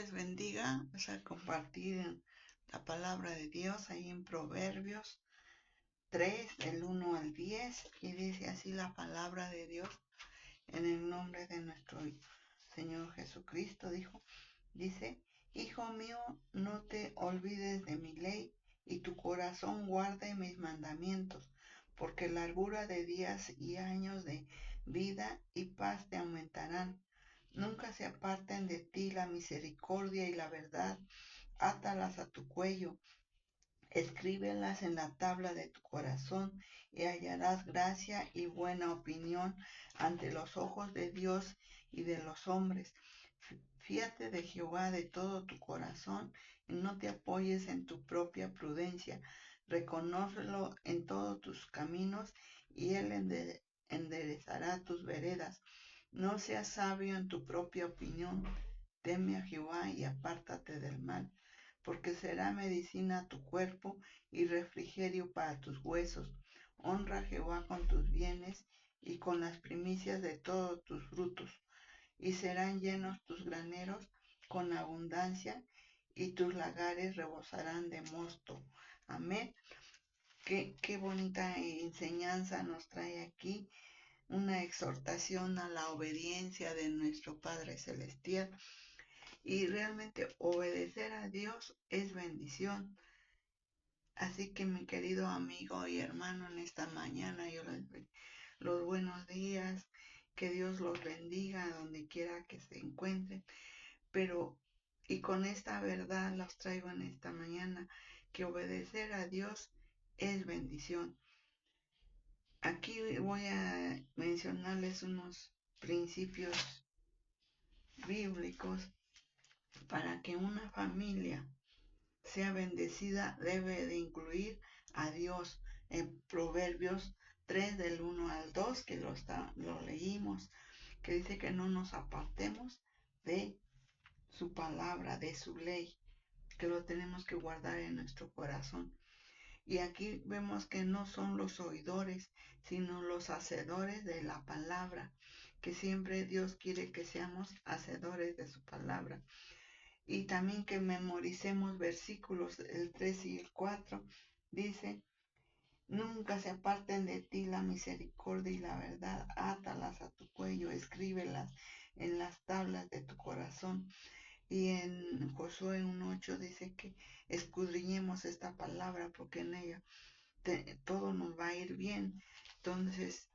les bendiga. Vamos a compartir la palabra de Dios ahí en Proverbios 3, del 1 al 10. Y dice así la palabra de Dios en el nombre de nuestro Señor Jesucristo. Dice, Hijo mío, no te olvides de mi ley y tu corazón guarde mis mandamientos, porque largura de días y años de vida y paz te aumentarán. Nunca se aparten de ti la misericordia y la verdad, átalas a tu cuello, escríbelas en la tabla de tu corazón, y hallarás gracia y buena opinión ante los ojos de Dios y de los hombres. Fíate de Jehová de todo tu corazón, y no te apoyes en tu propia prudencia. Reconócelo en todos tus caminos, y él enderezará tus veredas. No seas sabio en tu propia opinión. Teme a Jehová y apártate del mal, porque será medicina a tu cuerpo y refrigerio para tus huesos. Honra a Jehová con tus bienes y con las primicias de todos tus frutos, y serán llenos tus graneros con abundancia, y tus lagares rebosarán de mosto. Amén. Qué bonita enseñanza nos trae aquí, una exhortación a la obediencia de nuestro Padre Celestial. Y realmente obedecer a Dios es bendición. Así que mi querido amigo y hermano, en esta mañana yo les doy los buenos días, que Dios los bendiga donde quiera que se encuentren. Y con esta verdad los traigo en esta mañana, que obedecer a Dios es bendición. Aquí voy a mencionarles unos principios bíblicos para que una familia sea bendecida. Debe de incluir a Dios. En Proverbios 3 del 1 al 2, que lo leímos, que dice que no nos apartemos de su palabra, de su ley, que lo tenemos que guardar en nuestro corazón. Y aquí vemos que no son los oidores, sino los hacedores de la palabra, que siempre Dios quiere que seamos hacedores de su palabra. Y también que memoricemos versículos, el 3 y el 4, dice, nunca se aparten de ti la misericordia y la verdad, átalas a tu cuello, escríbelas en las tablas de tu corazón. Y en Josué 1:8 dice que escudriñemos esta palabra, porque en ella todo nos va a ir bien. Entonces,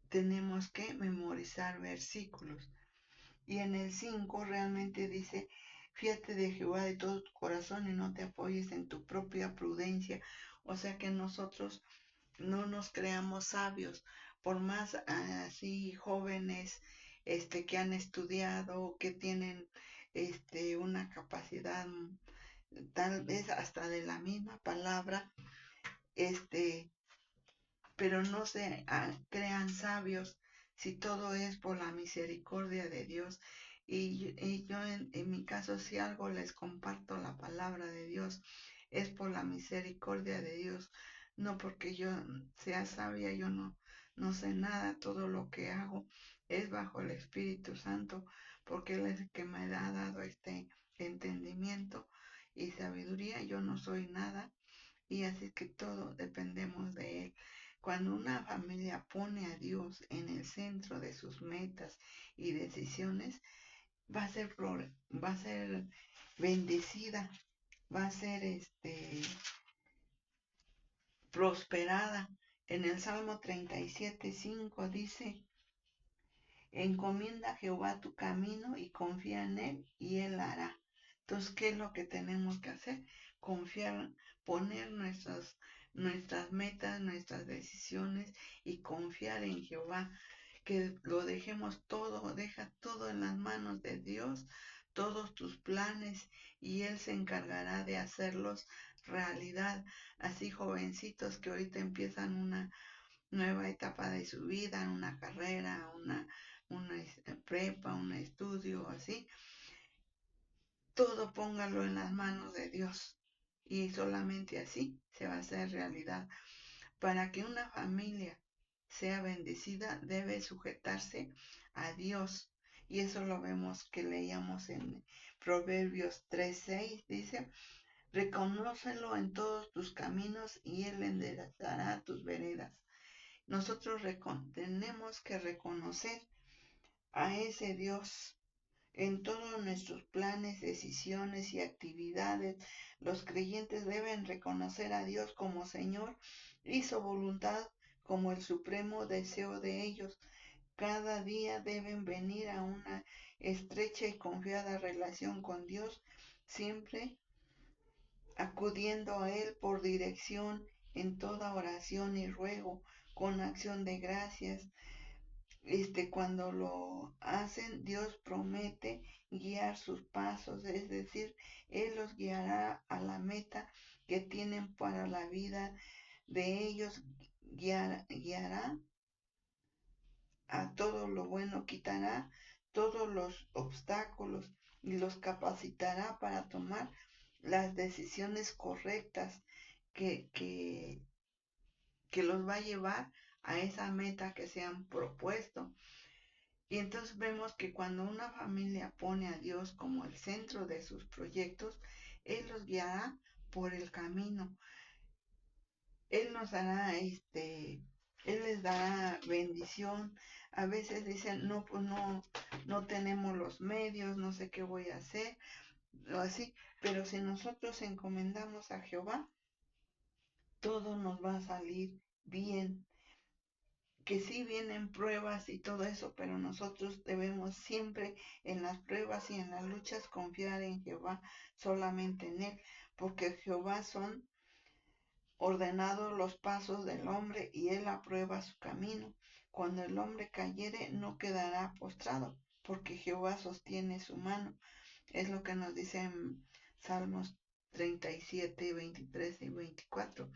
tenemos que memorizar versículos. Y en el 5 realmente dice, fíate de Jehová de todo tu corazón y no te apoyes en tu propia prudencia. O sea que nosotros no nos creamos sabios, por más así jóvenes que han estudiado, que tienen una capacidad tal vez hasta de la misma palabra, pero no se crean sabios si todo es por la misericordia de Dios. Y yo en mi caso, si algo les comparto la palabra de Dios, es por la misericordia de Dios, no porque yo sea sabia. Yo no sé nada. Todo lo que hago es bajo el Espíritu Santo, porque Él es el que me ha dado este entendimiento y sabiduría. Yo no soy nada, y así que todo dependemos de Él. Cuando una familia pone a Dios en el centro de sus metas y decisiones, va a ser bendecida, va a ser prosperada. En el Salmo 37:5 dice, encomienda a Jehová tu camino y confía en Él y Él hará. Entonces, ¿qué es lo que tenemos que hacer? Confiar, poner nuestras metas, nuestras decisiones y confiar en Jehová. Que lo dejemos todo, deja todo en las manos de Dios, todos tus planes, y Él se encargará de hacerlos realidad. Así jovencitos que ahorita empiezan una nueva etapa de su vida, una carrera, una prepa, un estudio, así, todo póngalo en las manos de Dios, y solamente así se va a hacer realidad. Para que una familia sea bendecida, debe sujetarse a Dios Y eso lo vemos que leíamos en Proverbios 3:6, dice, reconócelo en todos tus caminos y Él enderezará tus veredas. Nosotros tenemos que reconocer a ese Dios en todos nuestros planes, decisiones y actividades. Los creyentes deben reconocer a Dios como Señor y su voluntad como el supremo deseo de ellos. Cada día deben venir a una estrecha y confiada relación con Dios, siempre acudiendo a Él por dirección en toda oración y ruego, con acción de gracias. Cuando lo hacen, Dios promete guiar sus pasos, es decir, Él los guiará a la meta que tienen para la vida de ellos, guiará a todo lo bueno, quitará todos los obstáculos y los capacitará para tomar las decisiones correctas que, que, que los va a llevar a esa meta que se han propuesto. Y entonces vemos que cuando una familia pone a Dios como el centro de sus proyectos, Él los guiará por el camino. Él nos dará, Él les dará bendición. A veces dicen, no, pues no tenemos los medios, no sé qué voy a hacer, o así. Pero si nosotros encomendamos a Jehová, todo nos va a salir bien. Que sí vienen pruebas y todo eso, pero nosotros debemos siempre en las pruebas y en las luchas confiar en Jehová, solamente en Él, porque Jehová son ordenados los pasos del hombre y Él aprueba su camino. Cuando el hombre cayere, no quedará postrado, porque Jehová sostiene su mano. Es lo que nos dice en Salmos 37, 23 y 24.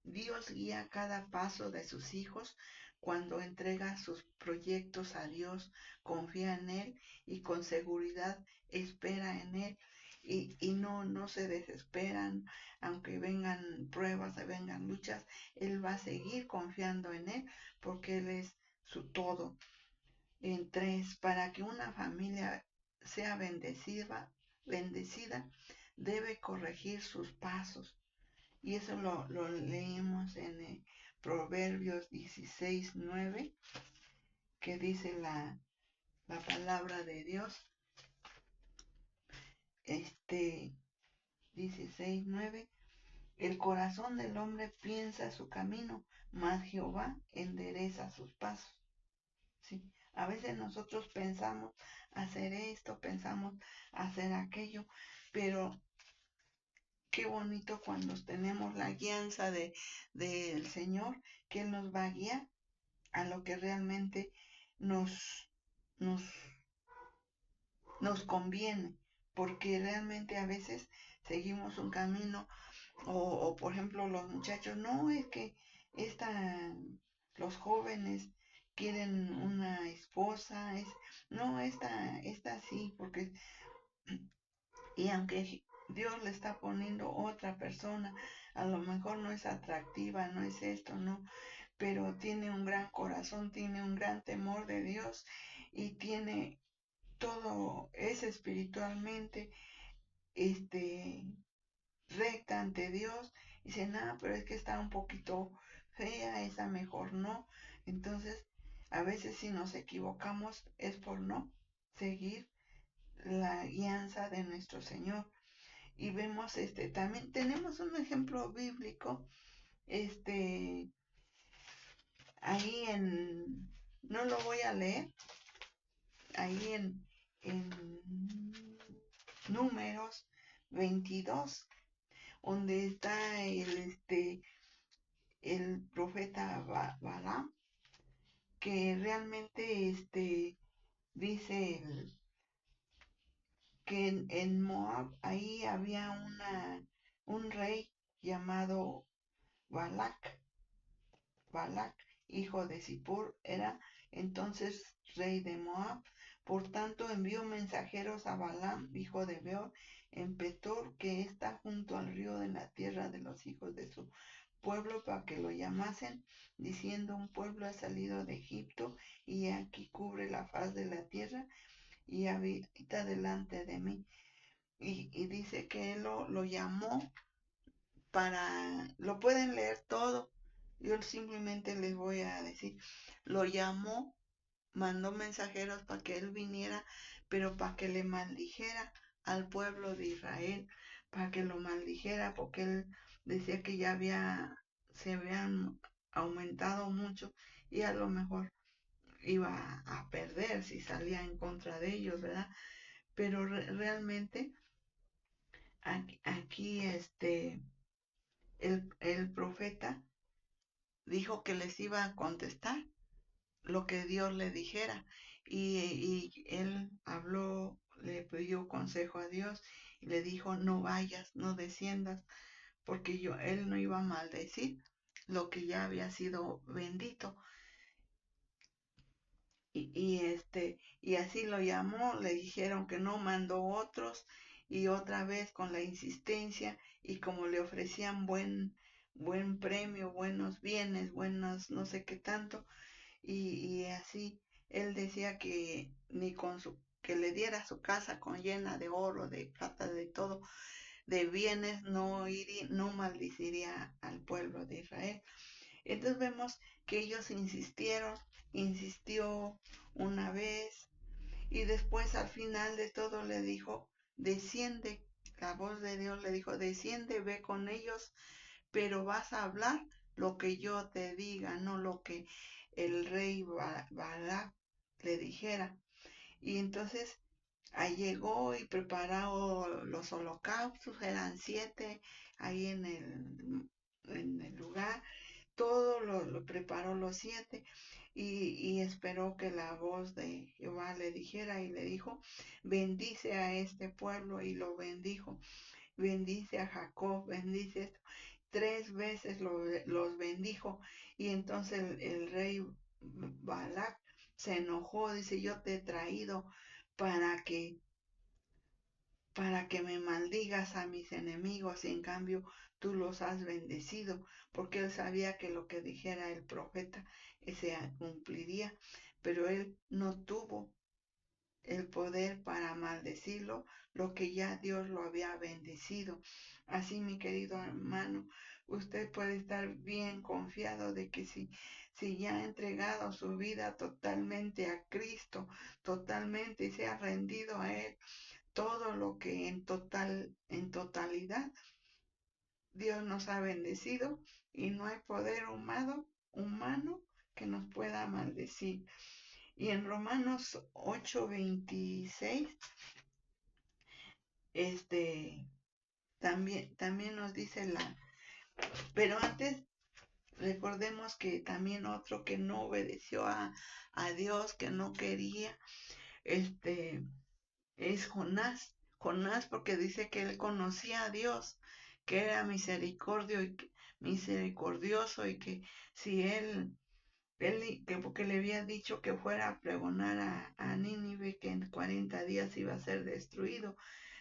Dios guía cada paso de sus hijos cuando entrega sus proyectos a Dios, confía en Él y con seguridad espera en Él y no se desesperan, aunque vengan pruebas, vengan luchas, Él va a seguir confiando en Él porque Él es su todo. En 3, para que una familia sea bendecida, debe corregir sus pasos. Y eso lo leímos en Proverbios 16:9, que dice la palabra de Dios. 16:9, el corazón del hombre piensa su camino, mas Jehová endereza sus pasos. ¿Sí? A veces nosotros pensamos hacer esto, pensamos hacer aquello, pero qué bonito cuando tenemos la guianza del Señor, que Él nos va a guiar a lo que realmente nos, nos, nos conviene, porque realmente a veces seguimos un camino, o por ejemplo los muchachos, no es que los jóvenes quieren una esposa, no, esta sí, porque, y aunque Dios le está poniendo otra persona, a lo mejor no es atractiva, no es esto, no, pero tiene un gran corazón, tiene un gran temor de Dios y tiene todo, es espiritualmente recta ante Dios. Y dice, nada, pero es que está un poquito fea, esa mejor no. Entonces, a veces si nos equivocamos es por no seguir la guianza de nuestro Señor. Y vemos, también tenemos un ejemplo bíblico, ahí no lo voy a leer, ahí en Números 22, donde está el profeta Balaam, que realmente dice que en Moab ahí había un rey llamado Balac, hijo de Zippor, era entonces rey de Moab. Por tanto, envió mensajeros a Balaam, hijo de Beor, en Petor, que está junto al río de la tierra de los hijos de su pueblo, para que lo llamasen, diciendo, un pueblo ha salido de Egipto, y aquí cubre la faz de la tierra. y habita delante de mí. Y dice que él lo llamó lo pueden leer todo, yo simplemente les voy a decir, lo llamó, mandó mensajeros para que él viniera, pero para que le maldijera al pueblo de Israel, para que lo maldijera, porque él decía que ya se habían aumentado mucho y a lo mejor iba a perder si salía en contra de ellos, ¿verdad? Pero realmente aquí el profeta dijo que les iba a contestar lo que Dios le dijera. Y él habló, le pidió consejo a Dios y le dijo, no vayas, no desciendas, porque él no iba a maldecir lo que ya había sido bendito. Y así lo llamó, le dijeron que no, mandó otros, y otra vez con la insistencia, y como le ofrecían buen premio, buenos bienes, buenos no sé qué tanto, y así él decía que ni con que le diera su casa con llena de oro, de plata, de todo, de bienes, no maldeciría al pueblo de Israel. Entonces vemos que ellos insistió una vez, y después al final de todo le dijo, desciende. La voz de Dios le dijo, desciende, ve con ellos, pero vas a hablar lo que yo te diga, no lo que el rey Balac le dijera. Y entonces ahí llegó y preparó los holocaustos, eran 7 ahí en el lugar, todo lo preparó los 7, y esperó que la voz de Jehová le dijera, y le dijo, bendice a este pueblo, y lo bendijo, bendice a Jacob, bendice esto. 3 veces los bendijo, y entonces el rey Balac se enojó, dice, yo te he traído para que me maldigas a mis enemigos, y en cambio tú los has bendecido, porque él sabía que lo que dijera el profeta se cumpliría, pero él no tuvo el poder para maldecirlo, lo que ya Dios lo había bendecido. Así, mi querido hermano, usted puede estar bien confiado de que si ya ha entregado su vida totalmente a Cristo, totalmente, y se ha rendido a Él, todo lo que en totalidad Dios nos ha bendecido, y no hay poder humano que nos pueda maldecir. Y en Romanos 8:26, también nos dice pero antes recordemos que también otro que no obedeció a Dios, que no quería, es Jonás. Jonás, porque dice que él conocía a Dios, que era misericordioso, y que si porque le había dicho que fuera a pregonar a Nínive que en 40 días iba a ser destruido,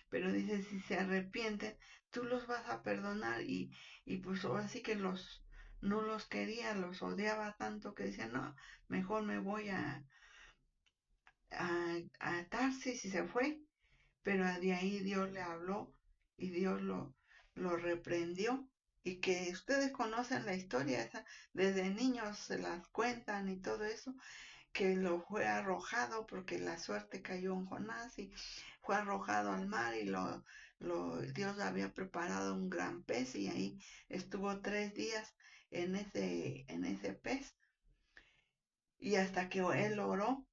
pero dice, si se arrepienten, tú los vas a perdonar, y pues así que no los quería, los odiaba tanto que decía, no, mejor me voy a Tarsis, y se fue. Pero de ahí Dios le habló, y Dios lo reprendió, y que ustedes conocen la historia esa, desde niños se las cuentan y todo eso, que lo fue arrojado porque la suerte cayó en Jonás, y fue arrojado al mar, y Dios había preparado un gran pez, y ahí estuvo 3 días en ese pez, y hasta que él oró,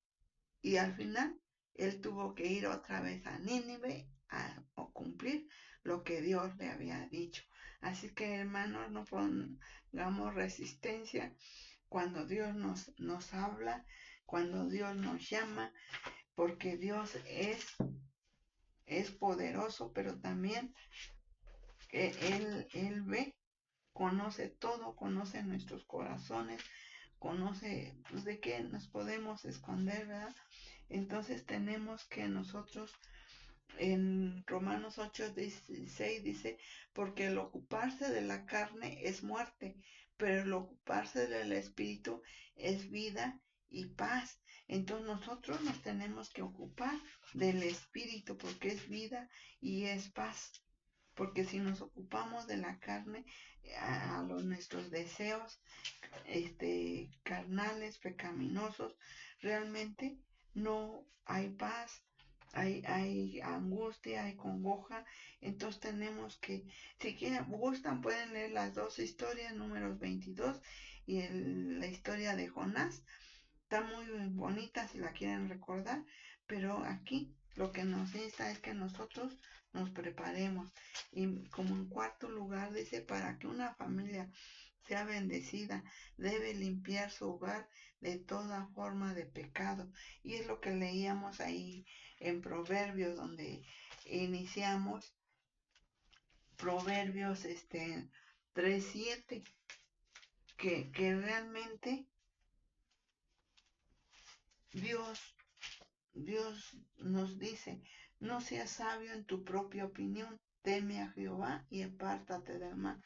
y al final él tuvo que ir otra vez a Nínive a cumplir lo que Dios le había dicho. Así que, hermanos, no pongamos resistencia cuando Dios nos habla, cuando Dios nos llama, porque Dios es poderoso, pero también Él ve, conoce todo, conoce nuestros corazones, conoce pues, de qué nos podemos esconder, ¿verdad? Entonces tenemos que nosotros, en Romanos 8:16 dice, porque el ocuparse de la carne es muerte, pero el ocuparse del espíritu es vida y paz. Entonces nosotros nos tenemos que ocupar del espíritu porque es vida y es paz. Porque si nos ocupamos de la carne, nuestros deseos carnales, pecaminosos, realmente no hay paz, hay angustia, hay congoja. Entonces tenemos que, si quieren, gustan, pueden leer las dos historias, números 22 y la historia de Jonás. Está muy bonita si la quieren recordar, pero aquí lo que nos insta es que nosotros nos preparemos. Y como en cuarto lugar dice, para que una familia sea bendecida, debe limpiar su hogar de toda forma de pecado. Y es lo que leíamos ahí en Proverbios, donde iniciamos Proverbios 3:7, que realmente Dios Dios nos dice, no seas sabio en tu propia opinión, teme a Jehová y apártate del mal.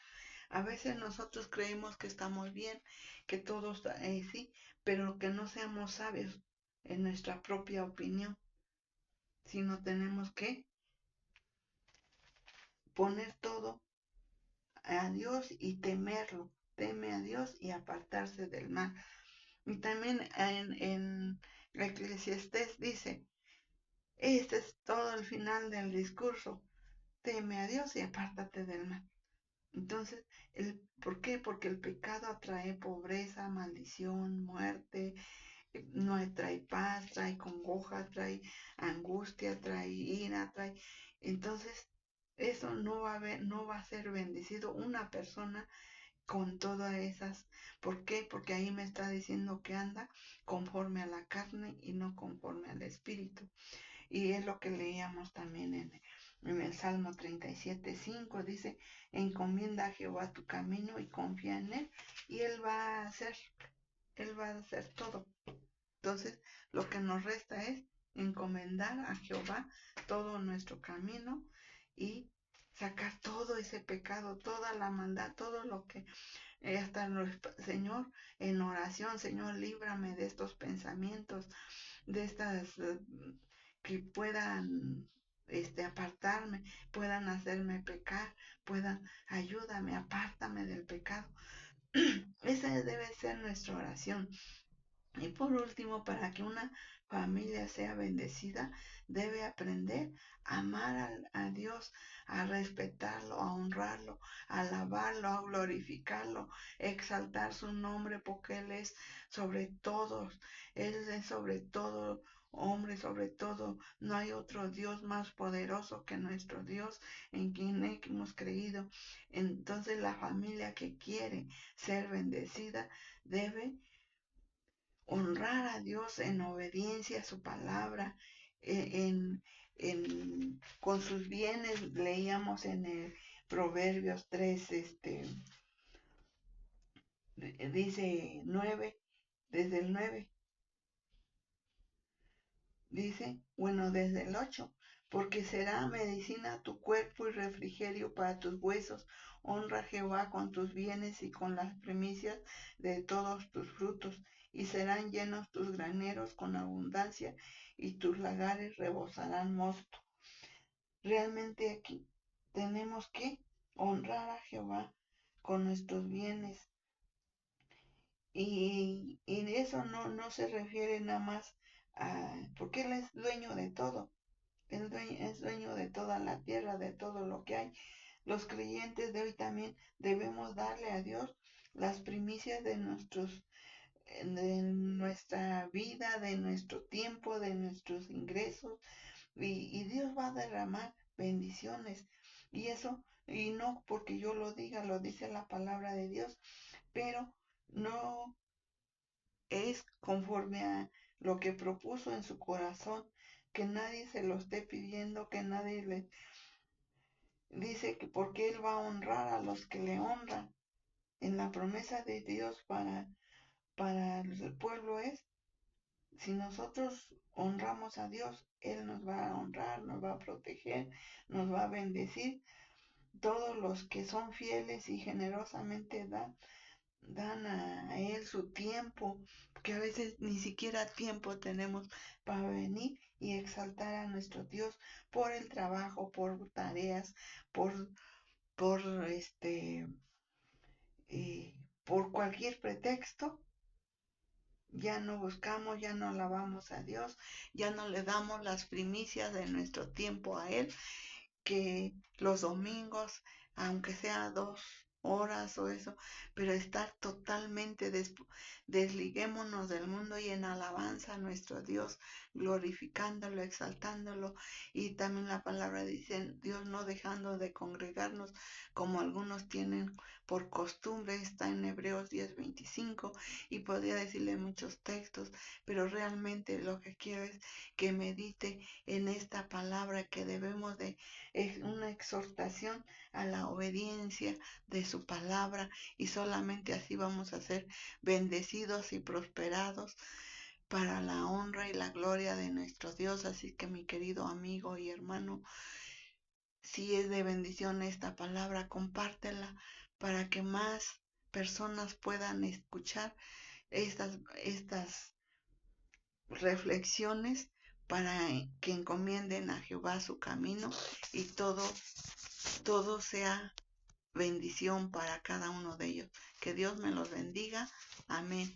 A veces nosotros creemos que estamos bien, que todo está sí, pero que no seamos sabios en nuestra propia opinión, sino tenemos que poner todo a Dios y temerlo, teme a Dios y apartarse del mal. Y también en Eclesiastés dice, este es todo el final del discurso, teme a Dios y apártate del mal. Entonces, ¿por qué? Porque el pecado atrae pobreza, maldición, muerte, no trae paz, trae congoja, trae angustia, trae ira, trae. Entonces, eso no va a ser bendecido una persona con todas esas. ¿Por qué? Porque ahí me está diciendo que anda conforme a la carne y no conforme al espíritu. Y es lo que leíamos también en el Salmo 37:5. Dice, encomienda a Jehová tu camino y confía en él. Y él va a hacer todo. Entonces, lo que nos resta es encomendar a Jehová todo nuestro camino y sacar todo ese pecado, toda la maldad, todo lo que hasta Señor, en oración, Señor, líbrame de estos pensamientos, de estas que puedan apartarme, puedan hacerme pecar, ayúdame, apártame del pecado. Esa debe ser nuestra oración. Y por último, para que una familia sea bendecida, debe aprender a amar a Dios, a respetarlo, a honrarlo, a alabarlo, a glorificarlo, exaltar su nombre, porque Él es sobre todos, Él es sobre todo hombre, sobre todo. No hay otro Dios más poderoso que nuestro Dios en quien hemos creído. Entonces la familia que quiere ser bendecida debe honrar a Dios en obediencia a su palabra, con sus bienes. Leíamos en el Proverbios 3, dice 9, desde el 9, dice, bueno, desde el 8, porque será medicina a tu cuerpo y refrigerio para tus huesos. Honra a Jehová con tus bienes y con las primicias de todos tus frutos, y serán llenos tus graneros con abundancia, y tus lagares rebosarán mosto. Realmente aquí tenemos que honrar a Jehová con nuestros bienes. Y eso no se refiere nada más porque Él es dueño de todo. Él es dueño de toda la tierra, de todo lo que hay. Los creyentes de hoy también debemos darle a Dios las primicias de nuestra vida, de nuestro tiempo, de nuestros ingresos, y Dios va a derramar bendiciones. Y eso, y no porque yo lo diga, lo dice la palabra de Dios, pero no es conforme a lo que propuso en su corazón, que nadie se lo esté pidiendo, que nadie le dice que porque Él va a honrar a los que le honran. En la promesa de Dios para el pueblo es, si nosotros honramos a Dios, Él nos va a honrar, nos va a proteger, nos va a bendecir. Todos los que son fieles y generosamente dan, dan a Él su tiempo, porque a veces ni siquiera tiempo tenemos para venir y exaltar a nuestro Dios por el trabajo, por tareas, por, por eh, por cualquier pretexto. Ya no buscamos, ya no alabamos a Dios, ya no le damos las primicias de nuestro tiempo a Él, que los domingos, aunque sea 2 horas o eso, pero estar totalmente desliguémonos del mundo y en alabanza a nuestro Dios, glorificándolo, exaltándolo. Y también la palabra dice, Dios no dejando de congregarnos como algunos tienen por costumbre, está en Hebreos 10:25, y podría decirle muchos textos, pero realmente lo que quiero es que medite en esta palabra, que debemos de, es una exhortación a la obediencia de su palabra, y solamente así vamos a ser bendecidos y prosperados para la honra y la gloria de nuestro Dios. Así que, mi querido amigo y hermano, si es de bendición esta palabra, compártela para que más personas puedan escuchar estas reflexiones, para que encomienden a Jehová su camino, y todo sea bendición para cada uno de ellos. Que Dios me los bendiga. Amén.